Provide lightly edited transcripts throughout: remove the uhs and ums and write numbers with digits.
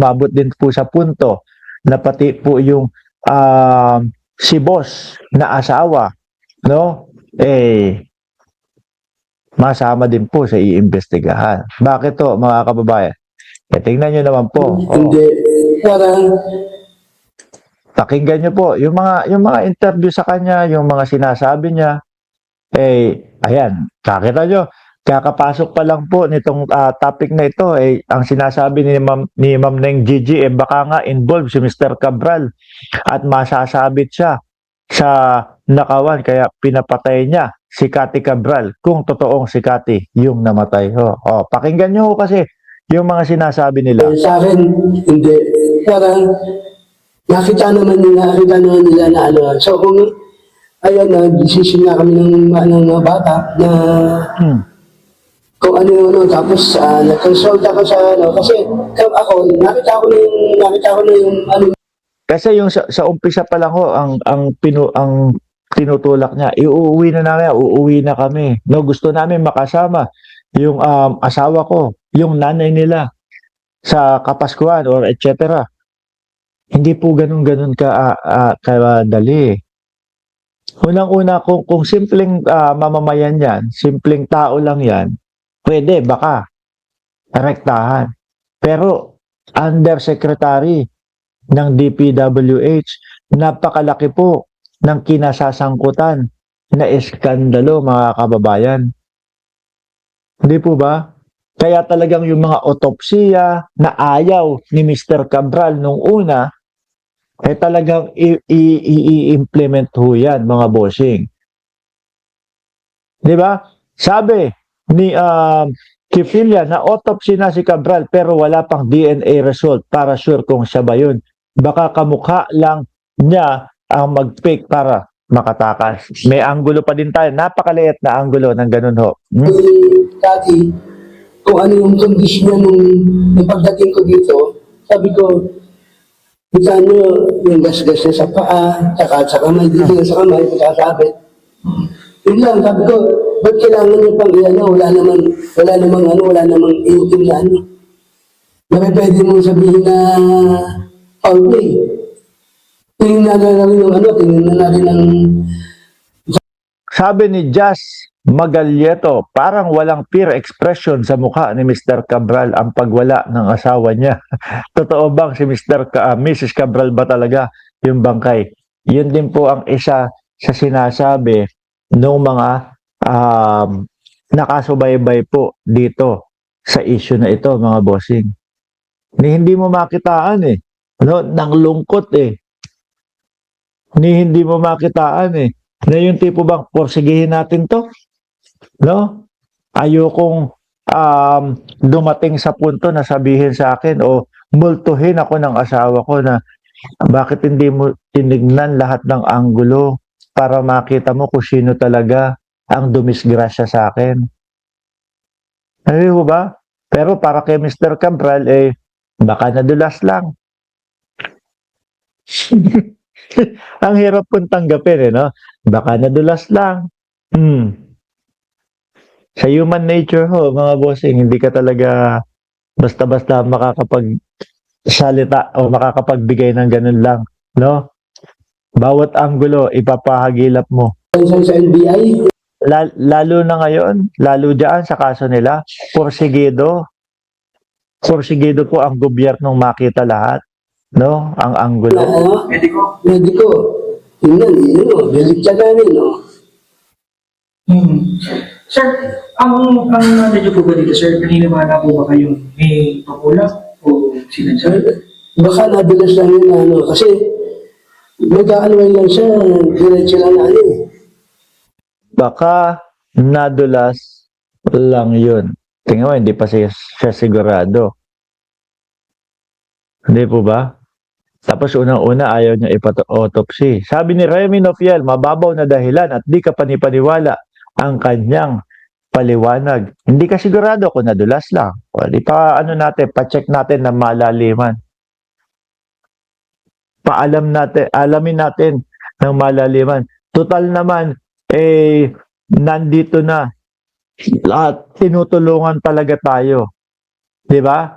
umabot din po sa punto na pati po yung si boss na asawa, no? Masama din po sa iimbestigahan. Bakit to, mga kababayan? Tingnan nyo naman po. Hindi, parang Pakinggan nyo po, yung mga interview sa kanya, yung mga sinasabi niya, ayan, kakita nyo, kakapasok pa lang po nitong topic na ito, ang sinasabi ni Ma'am Neng Gigi, baka nga involved si Mr. Cabral at masasabit siya sa nakawan, kaya pinapatay niya si Cathy Cabral, kung totoong si Cathy yung namatay. Pakinggan nyo kasi yung mga sinasabi nila. sa akin, hindi. Parang nakita naman nila na ano. So kung ayun na, decision na kami ng mga bata na kung ano yung ano, tapos nag-consult ako sa ano, kasi ako, nakita ko na yung ano. Kasi yung sa umpisa pa lang ho, ang tinutulak niya, uuwi na kami. No, gusto namin makasama yung asawa ko, yung nanay nila sa Kapaskuhan or etc. Hindi po ganun kadali. Unang-una, kung simpleng mamamayan yan, simpleng tao lang yan, pwede, baka, rektahan. Pero, undersecretary ng DPWH, napakalaki po ng kinasasangkutan na eskandalo, mga kababayan. Hindi po ba? Kaya talagang yung mga otopsiya na ayaw ni Mr. Cabral nung una, talagang i-implement ho yan, mga bossing. Di ba? Sabi ni Kifilya na autopsy na si Cabral pero wala pang DNA result para sure kung siya ba yun. Baka kamukha lang niya ang mag-fake para makatakas. May anggulo pa din tayo. Napakaliit na anggulo ng ganun ho. Dati, kung ano yung condition nung pagdating ko dito, sabi ko, kita nyo yung gas-gas na sa paa, saka sa kamay, dito na sa kamay, pagkasabit. Yun lang, sabi ko, ba't kailangan nyo pang ano, wala namang iutim na ano. Bakit pwede mong sabihin na foul play? Tingnan na rin yung ano, tingnan na rin ang... Sabi ni Jazz Magalieto, parang walang peer expression sa mukha ni Mr. Cabral ang pagwala ng asawa niya. Totoo bang si Mrs. Cabral ba talaga yung bangkay? Yun din po ang isa sa sinasabi ng mga nakasubaybay po dito sa issue na ito, mga bossing. Hindi mo makitaan no? Nang lungkot hindi mo makitaan na yung tipo bang porsigihin natin to, no? Ayokong dumating sa punto na sabihin sa akin o multuhin ako ng asawa ko na bakit hindi mo tinignan lahat ng anggulo para makita mo kung sino talaga ang dumisgrasya sa akin. Ano ba? Pero para kay Mr. Cabral, baka nadulas lang. Ang hirap pong tanggapin, no? Baka nadulas lang. Sa human nature ho, mga bossing, hindi ka talaga basta-basta makakapagsalita o makakapagbigay ng ganun lang, no? Bawat anggulo, ipapahagilap mo. Sa NBI? Lalo na ngayon, lalo dyan sa kaso nila, porsigido po ang gobyernong makita lahat, no? Ang anggulo. Mediko. Yun, delikta namin, no? Sir, ang ano niyo po ba dito, sir? Naniniwala po ba kayong may pakulak o sinadya? Baka nabilas lang yun na ano, kasi nag-aanway lang siya, diretso lang na ano Baka nadulas lang yun. Tingnan mo, hindi pa siya sigurado. Hindi po ba? Tapos unang-una ayaw niya ipa-autopsy. Sabi ni Remy Nofiel, mababaw na dahilan at di ka panipaniwala ang kanyang paliwanag. Hindi ka sigurado kung nadulas lang. O, di pa pa-check natin na malaliman. Alamin natin ng malaliman. Total naman, nandito na. Tinutulungan talaga tayo. Di ba?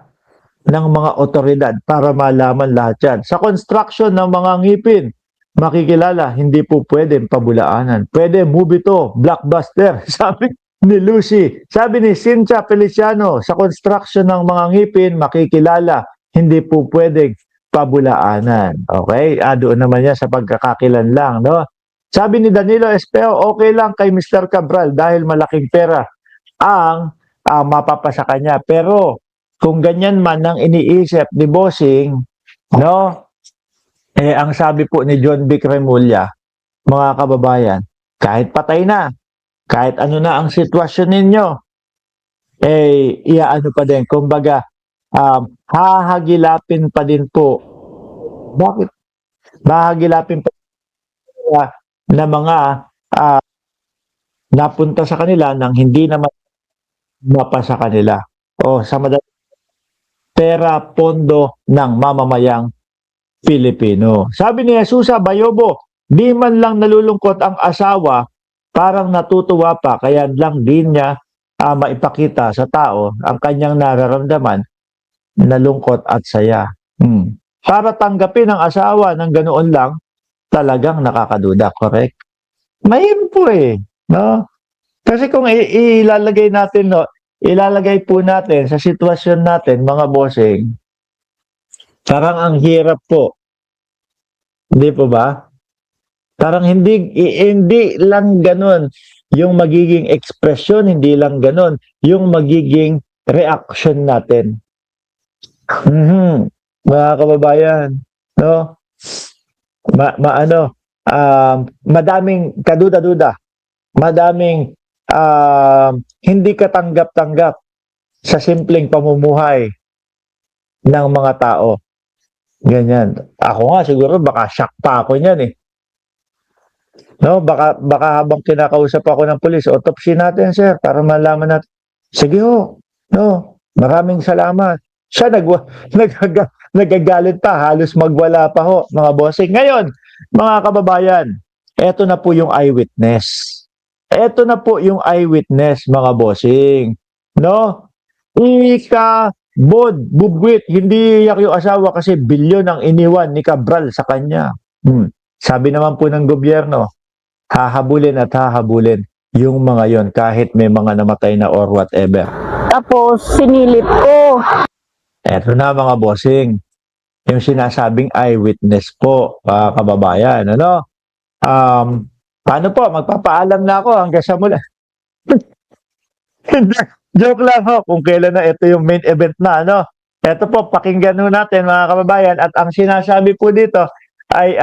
ng mga otoridad para malaman lahat yan. Sa construction ng mga ngipin, makikilala, hindi po pwedeng pabulaanan. Pwede movie to, blockbuster, sabi ni Lucy. Sabi ni Cynthia Feliciano, sa construction ng mga ngipin, makikilala, hindi po pwedeng pabulaanan. Okay? Doon naman yan sa pagkakakilan lang, no? Sabi ni Danilo Espeo, okay lang kay Mr. Cabral dahil malaking pera ang mapapasa kanya. Pero kung ganyan man ang iniisip ni Bossing, no? Ang sabi po ni John Vic Remulla, mga kababayan, kahit patay na, kahit ano na ang sitwasyon ninyo, iaano pa din. Kumbaga, hahagilapin pa din po. Bakit? Hahagilapin pa na mga napunta sa kanila nang hindi naman mapa sa kanila. O sa pera pondo ng mamamayang Pilipino. Sabi ni Jesusa Bayobo, di man lang nalulungkot ang asawa, parang natutuwa pa, kaya lang din niya maipakita sa tao ang kanyang nararamdaman, nalungkot at saya. Para tanggapin ang asawa ng ganoon lang, talagang nakakaduda, correct? Mahirap po no? Kasi kung ilalagay natin, no, ilalagay po natin sa sitwasyon natin, mga bossing, parang ang hirap po. Hindi po ba? Parang hindi lang ganun yung magiging ekspresyon, hindi lang ganun yung magiging reaction natin. Mga kababayan, no? Madaming kaduda-duda, madaming hindi katanggap-tanggap sa simpleng pamumuhay ng mga tao. Ganyan. Ako nga siguro baka shock pa ako niyan No, baka habang kinakausap ako ng pulis, autopsy natin sir para malaman natin. Sige ho. No, maraming salamat. Siya nagagalit pa, halos magwala pa ho, mga bossing. Ngayon, mga kababayan, eto na po yung eyewitness. Eto na po yung eyewitness, mga bossing. No? Bubwit, hindi iyak yung asawa kasi bilyon ang iniwan ni Cabral sa kanya. Sabi naman po ng gobyerno, hahabulin at hahabulin yung mga yon kahit may mga namatay na or whatever. Tapos, sinilip ko. Eto na mga bossing, yung sinasabing eyewitness po, kababayan. Ano? Paano po? Magpapaalam na ako hanggang sa mula. Joke lang ho, kung kailan na ito yung main event na, ano? Ito po, pakinggan ho natin mga kababayan, at ang sinasabi po dito ay